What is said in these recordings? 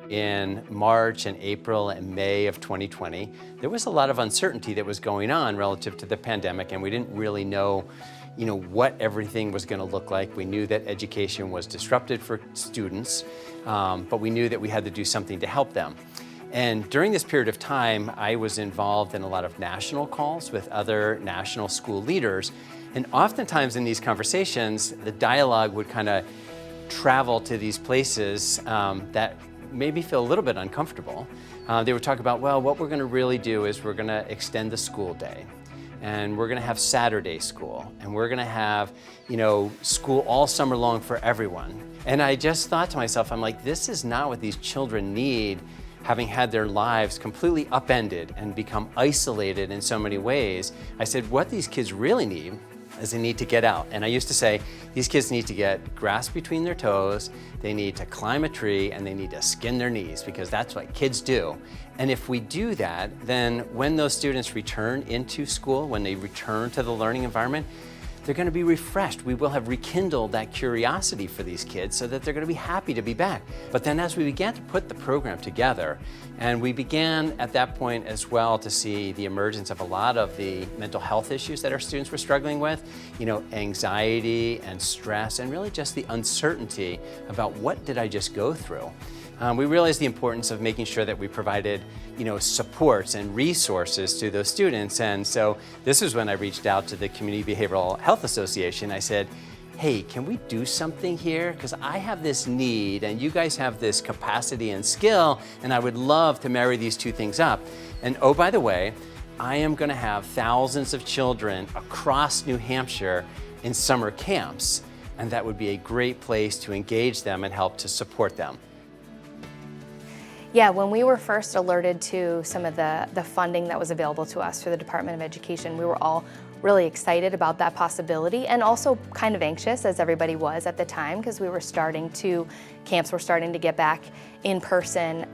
In March and April and May of 2020, there was a lot of uncertainty that was going on relative to the pandemic, and we didn't really know, what everything was going to look like. We knew that education was disrupted for students, but we knew that we had to do something to help them. And during this period of time, I was involved in a lot of national calls with other national school leaders. And oftentimes in these conversations, the dialogue would kind of travel to these places that made me feel a little bit uncomfortable. They would talk about, well, what we're going to really do is we're going to extend the school day, and we're going to have Saturday school, and we're going to have, school all summer long for everyone. And I just thought to myself, I'm like, this is not what these children need, having had their lives completely upended and become isolated in so many ways. I said, what these kids really need is they need to get out. And I used to say, these kids need to get grass between their toes, they need to climb a tree, and they need to skin their knees, because that's what kids do. And if we do that, then when those students return into school, when they return to the learning environment, they're going to be refreshed. We will have rekindled that curiosity for these kids so that they're going to be happy to be back. But then as we began to put the program together, and we began at that point as well to see the emergence of a lot of the mental health issues that our students were struggling with, anxiety and stress, and really just the uncertainty about what did I just go through. We realized the importance of making sure that we provided, supports and resources to those students. And so this is when I reached out to the Community Behavioral Health Association. I said, hey, can we do something here? Because I have this need and you guys have this capacity and skill, and I would love to marry these two things up. And oh, by the way, I am going to have thousands of children across New Hampshire in summer camps, and that would be a great place to engage them and help to support them. Yeah, when we were first alerted to some of the funding that was available to us through the Department of Education, we were all really excited about that possibility, and also kind of anxious, as everybody was at the time, because camps were starting to get back in person,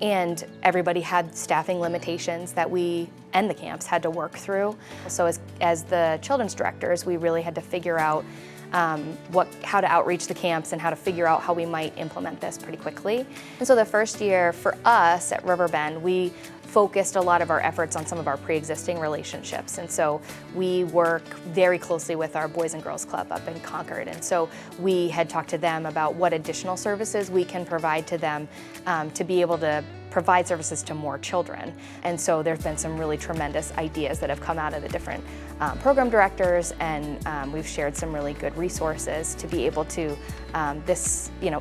and everybody had staffing limitations that we and the camps had to work through. So as the children's directors, we really had to figure out how to outreach the camps and how to figure out how we might implement this pretty quickly. And so the first year for us at Riverbend, we focused a lot of our efforts on some of our pre-existing relationships. And so we work very closely with our Boys and Girls Club up in Concord. And so we had talked to them about what additional services we can provide to them to be able to provide services to more children. And so there's been some really tremendous ideas that have come out of the different program directors, and we've shared some really good resources to be able to,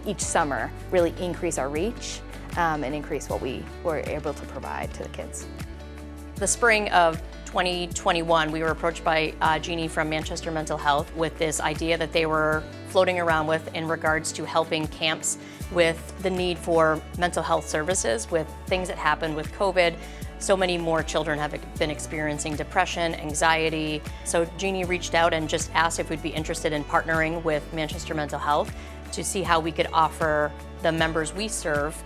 each summer, really increase our reach and increase what we were able to provide to the kids. The spring of 2021, we were approached by Jeannie from Manchester Mental Health with this idea that they were floating around with in regards to helping camps with the need for mental health services with things that happened with COVID. So many more children have been experiencing depression, anxiety. So Jeannie reached out and just asked if we'd be interested in partnering with Manchester Mental Health to see how we could offer the members we serve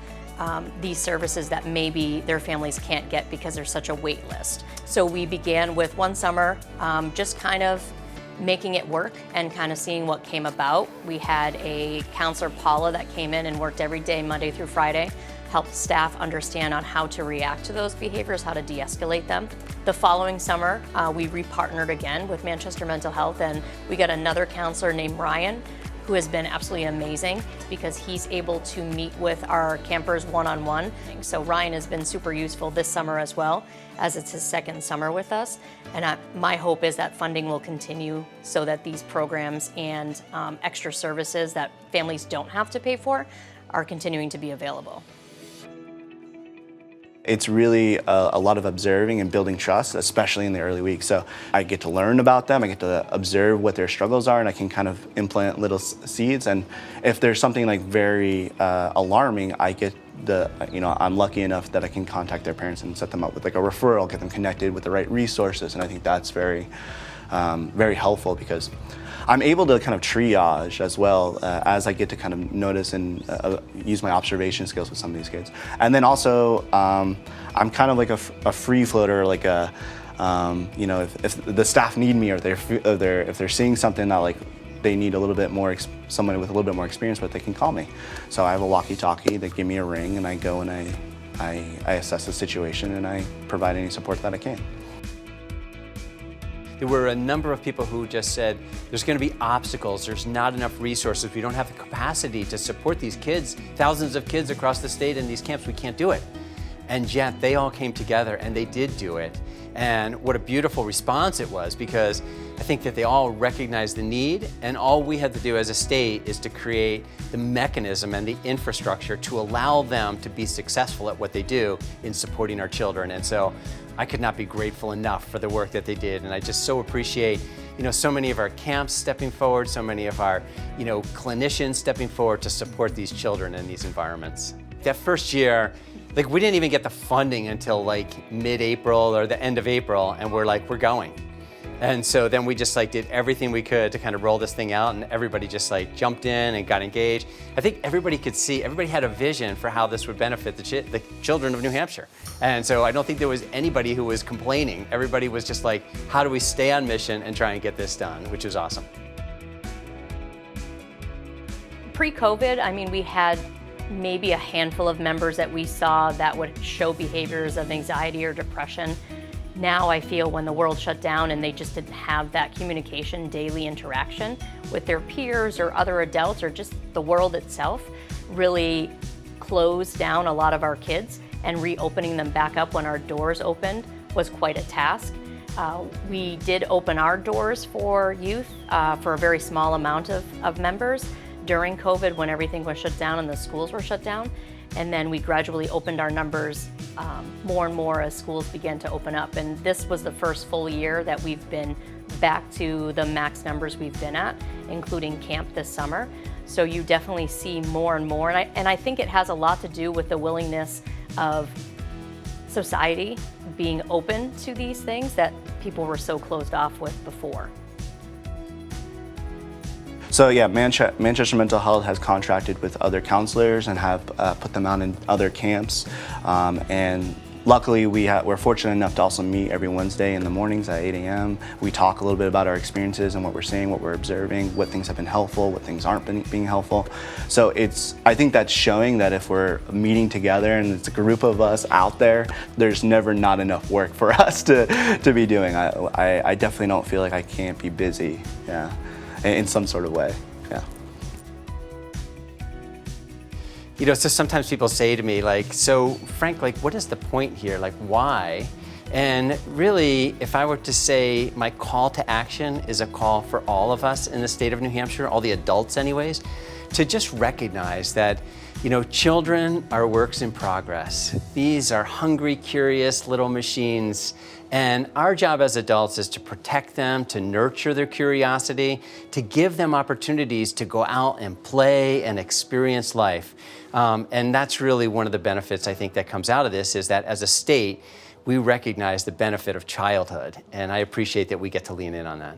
these services that maybe their families can't get because there's such a wait list. So we began with one summer, just kind of making it work and kind of seeing what came about. We had a counselor, Paula, that came in and worked every day, Monday through Friday, helped staff understand on how to react to those behaviors, how to de-escalate them. The following summer, we repartnered again with Manchester Mental Health, and we got another counselor named Ryan, who has been absolutely amazing because he's able to meet with our campers one-on-one. So Ryan has been super useful this summer as well, as it's his second summer with us. And my hope is that funding will continue so that these programs and extra services that families don't have to pay for are continuing to be available. It's really a lot of observing and building trust, especially in the early weeks. So I get to learn about them, I get to observe what their struggles are, and I can kind of implant little seeds. And if there's something like very alarming, I get I'm lucky enough that I can contact their parents and set them up with like a referral, get them connected with the right resources. And I think that's very, very helpful because I'm able to kind of triage as well as I get to kind of notice and use my observation skills with some of these kids. And then also, I'm kind of like a free floater, like if the staff need me or if they're seeing something that like they need a little bit more, someone with a little bit more experience, but they can call me. So I have a walkie-talkie, they give me a ring, and I go and I assess the situation and I provide any support that I can. There were a number of people who just said, there's going to be obstacles, there's not enough resources, we don't have the capacity to support these kids, thousands of kids across the state in these camps, we can't do it. And yet they all came together and they did do it. And what a beautiful response it was, because I think that they all recognized the need, and all we had to do as a state is to create the mechanism and the infrastructure to allow them to be successful at what they do in supporting our children. And so I could not be grateful enough for the work that they did, and I just so appreciate so many of our camps stepping forward, so many of our clinicians stepping forward to support these children in these environments. That first year, we didn't even get the funding until mid-April or the end of April, and we're going. And so then we just did everything we could to kind of roll this thing out, and everybody just jumped in and got engaged. I think everybody could see, everybody had a vision for how this would benefit the children of New Hampshire. And so I don't think there was anybody who was complaining. Everybody was just how do we stay on mission and try and get this done, which was awesome. Pre-COVID, we had maybe a handful of members that we saw that would show behaviors of anxiety or depression. Now I feel when the world shut down and they just didn't have that communication, daily interaction with their peers or other adults or just the world itself, really closed down a lot of our kids, and reopening them back up when our doors opened was quite a task. We did open our doors for youth for a very small amount of members during COVID when everything was shut down and the schools were shut down. And then we gradually opened our numbers more and more as schools began to open up. And this was the first full year that we've been back to the max numbers we've been at, including camp this summer. So you definitely see more and more. And I think it has a lot to do with the willingness of society being open to these things that people were so closed off with before. So yeah, Manchester Mental Health has contracted with other counselors and have put them out in other camps. And luckily we're fortunate enough to also meet every Wednesday in the mornings at 8 a.m. We talk a little bit about our experiences and what we're seeing, what we're observing, what things have been helpful, what things aren't being helpful. So I think that's showing that if we're meeting together and it's a group of us out there, there's never not enough work for us to be doing. I definitely don't feel like I can't be busy. Yeah. In some sort of way, yeah. So sometimes people say to me, so Frank, what is the point here? Why? And really, if I were to say my call to action is a call for all of us in the state of New Hampshire, all the adults anyways, to just recognize that children are works in progress. These are hungry, curious little machines. And our job as adults is to protect them, to nurture their curiosity, to give them opportunities to go out and play and experience life. And that's really one of the benefits I think that comes out of this, is that as a state, we recognize the benefit of childhood. And I appreciate that we get to lean in on that.